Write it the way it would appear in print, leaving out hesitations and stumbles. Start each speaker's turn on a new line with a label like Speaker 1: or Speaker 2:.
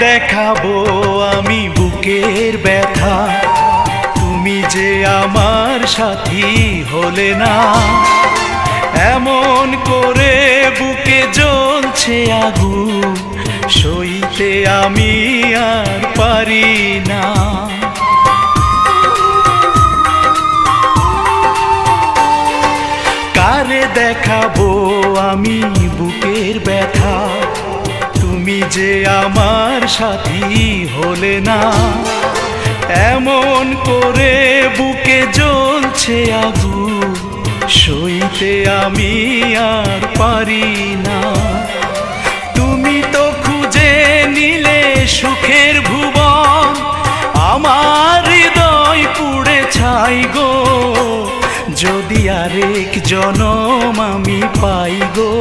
Speaker 1: দেখাবো আমি বুকের ব্যথা, তুমি যে আমার সাথী হলে না। এমন করে বুকে জ্বলছে আগুন, সইতে আমি আর পারি না। কারে দেখাবো আমি বুকের ব্যথা, তুমি যে আমার সাথী হলে না। এমন করে বুকে জ্বলছে আগুন, সইতে আমি আর পারি না। তুমি তো খুঁজে নিলে সুখের ভুবন, আমার হৃদয় পুড়ে ছাই গো। যদি আরেক জনম আমি পাই গো।